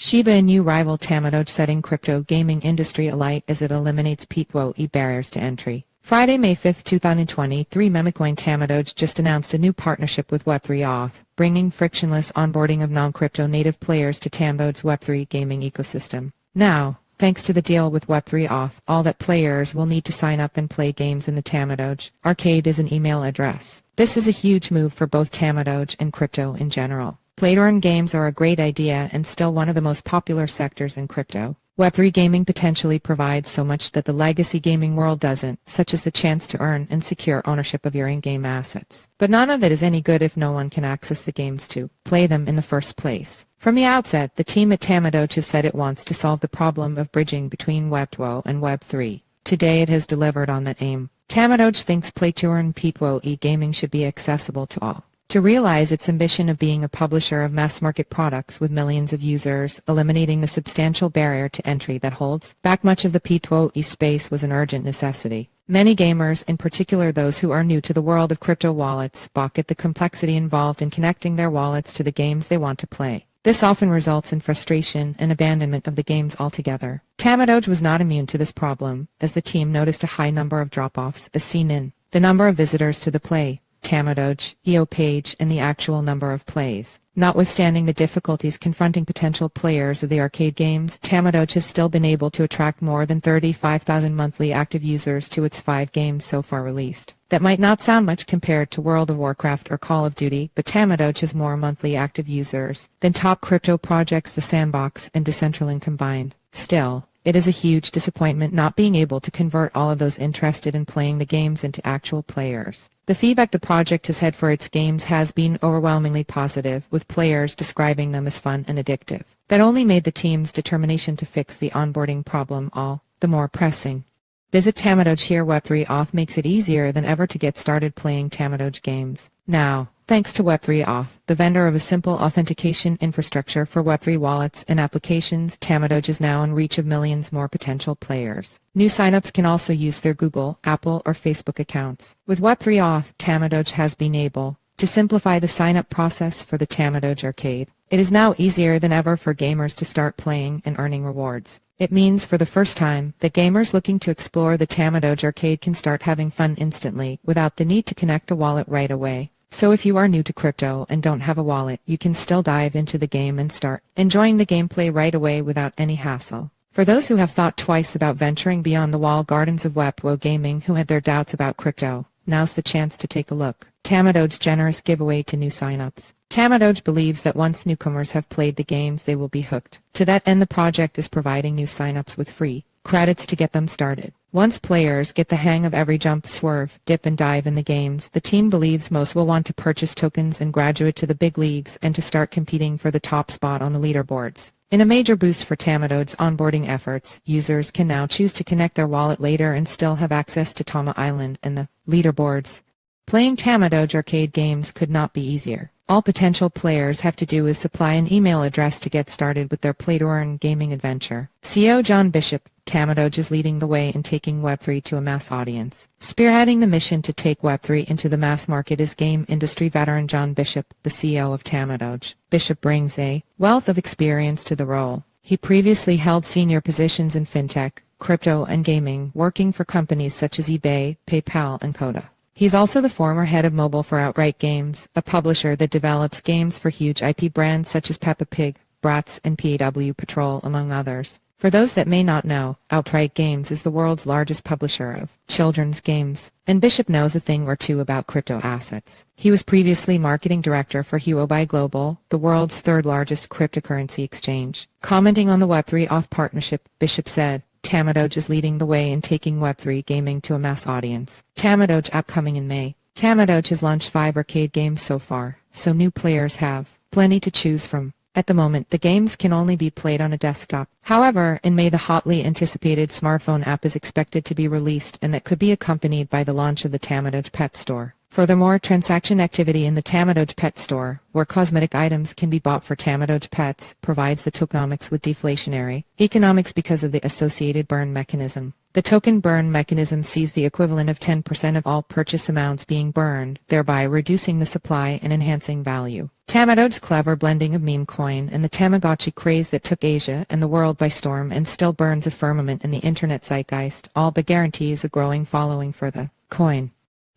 Shiba Inu rival Tamdoge setting crypto gaming industry alight as it eliminates P2E barriers to entry. Friday, May 5, 2023, Memecoin Tamadoge just announced a new partnership with Web3 Auth, bringing frictionless onboarding of non-crypto native players to Tamdoge's Web3 gaming ecosystem. Now, thanks to the deal with Web3 Auth, all that players will need to sign up and play games in the Tamdoge arcade is an email address. This is a huge move for both Tamdoge and crypto in general. Play-to-earn games are a great idea and still one of the most popular sectors in crypto. Web3 gaming potentially provides so much that the legacy gaming world doesn't, such as the chance to earn and secure ownership of your in-game assets. But none of it is any good if no one can access the games to play them in the first place. From the outset, the team at Tamadoge has said it wants to solve the problem of bridging between Web2 and Web3. Today it has delivered on that aim. Tamadoge thinks play-to-earn P2E gaming should be accessible to all. To realize its ambition of being a publisher of mass-market products with millions of users, eliminating the substantial barrier to entry that holds back much of the P2E space was an urgent necessity. Many gamers, in particular those who are new to the world of crypto wallets, balk at the complexity involved in connecting their wallets to the games they want to play. This often results in frustration and abandonment of the games altogether. Tamadoge was not immune to this problem, as the team noticed a high number of drop-offs as seen in the number of visitors to the Play Tamadoge EO page and the actual number of plays. Notwithstanding the difficulties confronting potential players of the arcade games, Tamadoge has still been able to attract more than 35,000 monthly active users to its 5 games so far released. That might not sound much compared to World of Warcraft or Call of Duty, but Tamadoge has more monthly active users than top crypto projects The Sandbox and Decentraland combined. Still, it is a huge disappointment not being able to convert all of those interested in playing the games into actual players. The feedback the project has had for its games has been overwhelmingly positive, with players describing them as fun and addictive. That only made the team's determination to fix the onboarding problem all the more pressing. Visit Tamdoge here. Web3 Auth makes it easier than ever to get started playing Tamdoge games. Now, thanks to Web3 Auth, the vendor of a simple authentication infrastructure for Web3 wallets and applications, Tamdoge is now in reach of millions more potential players. New signups can also use their Google, Apple, or Facebook accounts. With Web3 Auth, Tamdoge has been able to simplify the sign-up process for the Tamdoge arcade. It is now easier than ever for gamers to start playing and earning rewards. It means for the first time that gamers looking to explore the Tamdoge arcade can start having fun instantly without the need to connect a wallet right away. So if you are new to crypto and don't have a wallet, you can still dive into the game and start enjoying the gameplay right away without any hassle. For those who have thought twice about venturing beyond the walled gardens of Web2 gaming who had their doubts about crypto, now's the chance to take a look. Tamadoge's generous giveaway to new signups. Tamdoge believes that once newcomers have played the games, they will be hooked. To that end, the project is providing new signups with free credits to get them started. Once players get the hang of every jump, swerve, dip and dive in the games, the team believes most will want to purchase tokens and graduate to the big leagues and to start competing for the top spot on the leaderboards. In a major boost for Tamdoge's onboarding efforts, users can now choose to connect their wallet later and still have access to Tama Island and the leaderboards. Playing Tamdoge arcade games could not be easier. All potential players have to do is supply an email address to get started with their play-to-earn gaming adventure. CEO John Bishop, Tamdoge is leading the way in taking Web3 to a mass audience. Spearheading the mission to take Web3 into the mass market is game industry veteran John Bishop, the CEO of Tamdoge. Bishop brings a wealth of experience to the role. He previously held senior positions in fintech, crypto, and gaming, working for companies such as eBay, PayPal, and Coda. He's also the former head of mobile for Outright Games, a publisher that develops games for huge IP brands such as Peppa Pig, Bratz, and PAW Patrol, among others. For those that may not know, Outright Games is the world's largest publisher of children's games, and Bishop knows a thing or two about crypto assets. He was previously marketing director for Huobi Global, the world's third-largest cryptocurrency exchange. Commenting on the Web3 Auth partnership, Bishop said, Tamdoge is leading the way in taking Web3 gaming to a mass audience. Tamdoge app coming in May. Tamdoge has launched 5 arcade games so far, so new players have plenty to choose from. At the moment, the games can only be played on a desktop. However, in May the hotly anticipated smartphone app is expected to be released, and that could be accompanied by the launch of the Tamdoge Pet Store. Furthermore, transaction activity in the Tamdoge Pet Store, where cosmetic items can be bought for Tamdoge pets, provides the tokenomics with deflationary economics because of the associated burn mechanism. The token burn mechanism sees the equivalent of 10% of all purchase amounts being burned, thereby reducing the supply and enhancing value. Tamadoge's clever blending of Memecoin and the Tamagotchi craze that took Asia and the world by storm and still burns a firmament in the internet zeitgeist, all but guarantees a growing following for the coin.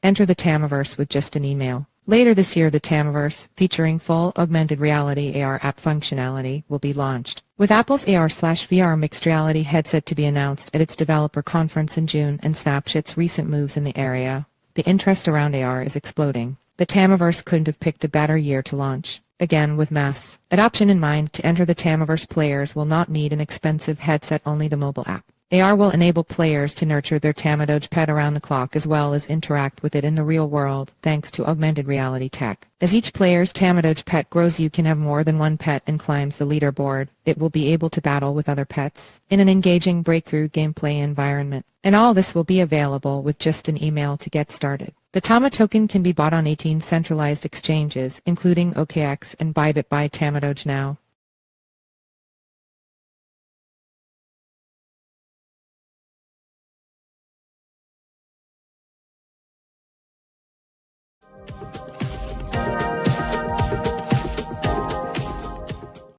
Enter the Tamaverse with just an email. Later this year, the Tamaverse, featuring full augmented reality AR app functionality, will be launched, with Apple's AR/VR mixed reality headset to be announced at its developer conference in June and Snapchat's recent moves in the area. The interest around AR is exploding. The Tamaverse couldn't have picked a better year to launch. Again, with mass adoption in mind, to enter the Tamaverse, players will not need an expensive headset, only the mobile app. AR will enable players to nurture their Tamadoge pet around the clock as well as interact with it in the real world, thanks to augmented reality tech. As each player's Tamadoge pet grows, you can have more than one pet and climbs the leaderboard. It will be able to battle with other pets in an engaging breakthrough gameplay environment. And all this will be available with just an email to get started. The Tama token can be bought on 18 centralized exchanges, including OKX and Bybit. Buy Tamadoge now.